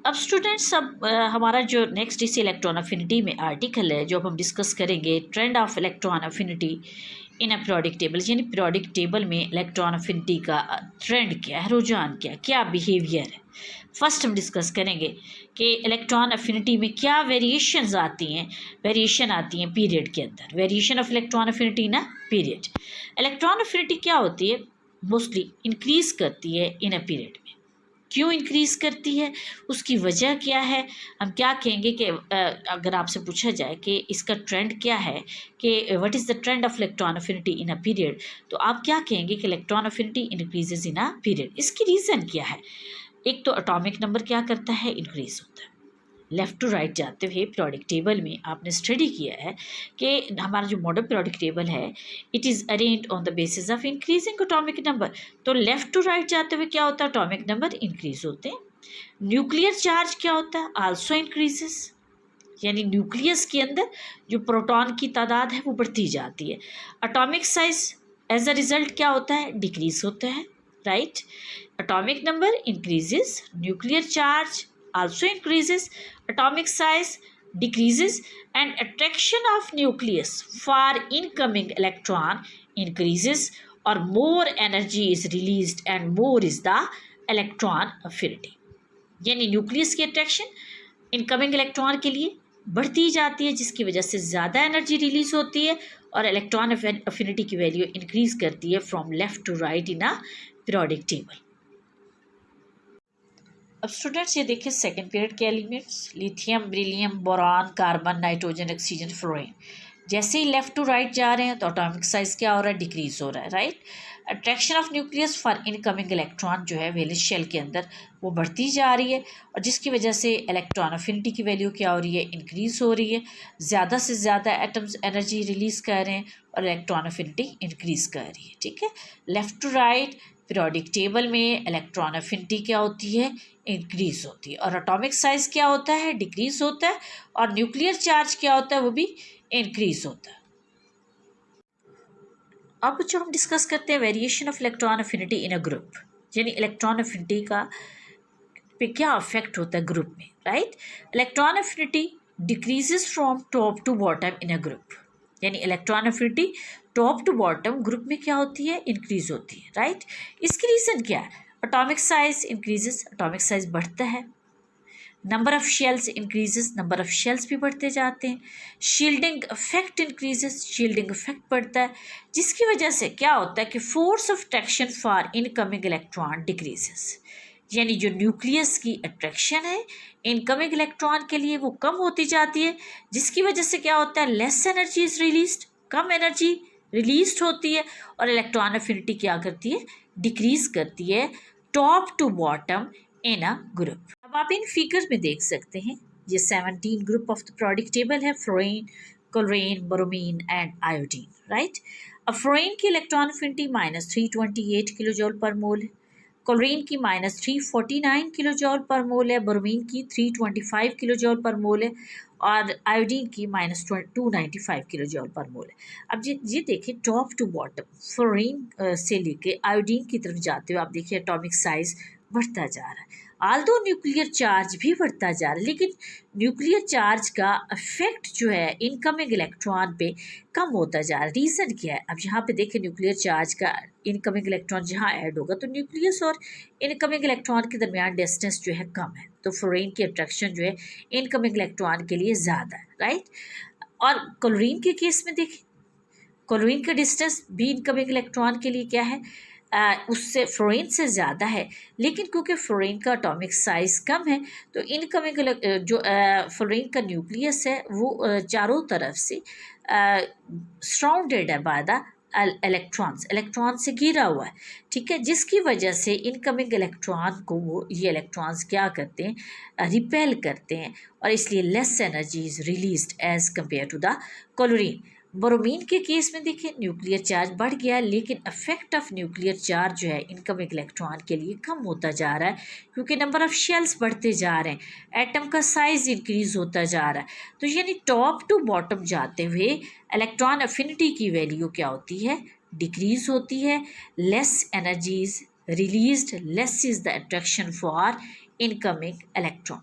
अब स्टूडेंट्स, अब हमारा जो नेक्स्ट इस इलेक्ट्रॉन अफिनिटी में आर्टिकल है जो अब हम डिस्कस करेंगे, trend of electron affinity in a periodic table, यानी पीरियोडिक टेबल में इलेक्ट्रॉन अफिनिटी का ट्रेंड क्या है, रुझान क्या, क्या बिहेवियर है। फर्स्ट हम डिस्कस करेंगे कि इलेक्ट्रॉन अफिनिटी में क्या वेरिएशन आती हैं पीरियड के अंदर, वेरिएशन ऑफ इलेक्ट्रॉन अफिनिटी ना पीरियड। इलेक्ट्रॉन अफिनिटी क्या होती है, मोस्टली इंक्रीज करती है इन अ पीरियड में। क्यों इंक्रीज़ करती है, उसकी वजह क्या है, हम क्या कहेंगे कि अगर आपसे पूछा जाए कि इसका ट्रेंड क्या है, कि what is the trend of electron affinity in a period, तो आप क्या कहेंगे कि electron affinity increases in a period. इसकी रीज़न क्या है, एक तो एटॉमिक नंबर क्या करता है, इंक्रीज होता है। लेफ़्ट टू राइट जाते हुए पीरियोडिक टेबल में आपने स्टडी किया है कि हमारा जो मॉडर्न पीरियोडिक टेबल है, it is arranged on the basis of increasing atomic number. तो लेफ़्ट टू राइट जाते हुए क्या होता है, एटॉमिक नंबर इंक्रीज होते हैं। न्यूक्लियर चार्ज क्या होता है, आल्सो इंक्रीजेस, यानी न्यूक्लियस के अंदर जो प्रोटॉन की तादाद है वो बढ़ती जाती है। Atomic size as a result क्या होता है, डिक्रीज होता है, right. Atomic number increases, nuclear charge also increases, atomic size decreases, and attraction of nucleus for incoming electron increases, or more energy is released and more is the electron affinity। यानी nucleus की attraction incoming electron के लिए बढ़ती जाती है, जिसकी वजह से ज़्यादा एनर्जी रिलीज होती है और इलेक्ट्रॉन अफिनिटी की वैल्यू इंक्रीज करती है from left to right in a periodic table. अब स्टूडेंट्स ये देखिए सेकंड पीरियड के elements, lithium, beryllium, boron, carbon, nitrogen, oxygen, fluorine. जैसे ही लेफ्ट टू राइट जा रहे हैं तो एटॉमिक साइज क्या हो रहा है, डिक्रीज हो रहा है, right. Attraction of nucleus for incoming electron जो है वैलेंस शेल के अंदर वो बढ़ती जा रही है, और जिसकी वजह से इलेक्ट्रॉन अफिनिटी की वैल्यू क्या हो रही है, इंक्रीज हो रही है। ज़्यादा से ज़्यादा एटम्स एनर्जी रिलीज़ कर रहे हैं और इलेक्ट्रॉन अफिनिटी इंक्रीज़ कर रही है, ठीक है। Left to right periodic table में इलेक्ट्रॉन अफिनिटी क्या होती है, इंक्रीज होती है, और एटॉमिक साइज क्या होता है, डिक्रीज होता है, और न्यूक्लियर चार्ज क्या होता है, वो भी इंक्रीज होता है। अब जो हम डिस्कस करते हैं variation of electron affinity in a group, यानी इलेक्ट्रॉन अफिनिटी का पे क्या अफेक्ट होता है ग्रुप में, right. Electron affinity decreases from top to bottom in a group, यानी electron affinity top to bottom group में क्या होती है, इंक्रीज होती है, राइट। इसकी रीज़न क्या है, atomic size increases, atomic size बढ़ता है। Number of shells increases, number of shells भी बढ़ते जाते हैं। Shielding effect increases, shielding effect बढ़ता है, जिसकी वजह से क्या होता है कि force of attraction for incoming electron decreases, यानी जो न्यूक्लियस की अट्रैक्शन है इनकमिंग इलेक्ट्रॉन के लिए वो कम होती जाती है, जिसकी वजह से क्या होता है, less energy is released, come energy release होती है, और इलेक्ट्रॉन अफिनिटी क्या करती है, डिक्रीज करती है top to bottom in a group. अब आप इन फिगर्स में देख सकते हैं, ये 17 group of the periodic table है, fluorine, chlorine, bromine and iodine, right. अब फ्लोरीन की electron affinity -328 kilo joule per mole है, क्लोरीन की -349 किलो जूल पर मोल है, ब्रोमीन की 325 किलो जूल पर मोल है, और आयोडीन की -295 किलो जूल पर मोल है। अब ये देखिए टॉप टू बॉटम फ्लोरीन से लेके आयोडीन की तरफ जाते हुए आप देखिए एटॉमिक साइज बढ़ता जा रहा है, आल्दो न्यूक्लियर चार्ज भी बढ़ता जा रहा है, लेकिन न्यूक्लियर चार्ज का इफेक्ट जो है इनकमिंग इलेक्ट्रॉन पे कम होता जा रहा है। रीज़न क्या है, अब यहाँ पे देखिए न्यूक्लियर चार्ज का इनकमिंग इलेक्ट्रॉन जहाँ ऐड होगा तो न्यूक्लियस और इनकमिंग इलेक्ट्रॉन के दरमियान डिस्टेंस जो है कम है, तो फ्लोरीन की अट्रैक्शन जो है इनकमिंग इलेक्ट्रॉन के लिए ज़्यादा है, राइट। और क्लोरीन के केस में देखिए क्लोरीन का डिस्टेंस भी इनकमिंग इलेक्ट्रॉन के लिए क्या है, उससे फ्लोरीन से ज़्यादा है, लेकिन क्योंकि फ्लोरीन का एटॉमिक साइज़ कम है तो इनकमिंग जो फ्लोरीन का न्यूक्लियस है वो चारों तरफ से सराउंडेड है बाय द इलेक्ट्रॉन से घिरा हुआ है, ठीक है, जिसकी वजह से इनकमिंग इलेक्ट्रॉन को वो ये इलेक्ट्रॉन्स क्या करते हैं, रिपेल करते हैं, और इसलिए less energy is released as compare to the chlorine. Bromine के केस में देखिए न्यूक्लियर चार्ज बढ़ गया, लेकिन इफेक्ट ऑफ न्यूक्लियर चार्ज जो है इनकमिंग इलेक्ट्रॉन के लिए कम होता जा रहा है, क्योंकि नंबर ऑफ शेल्स बढ़ते जा रहे हैं, एटम का साइज इंक्रीज होता जा रहा है। तो यानी टॉप टू बॉटम जाते हुए इलेक्ट्रॉन अफिनिटी की वैल्यू क्या होती है, डिक्रीज होती है, less energies released, less is the attraction for incoming electron.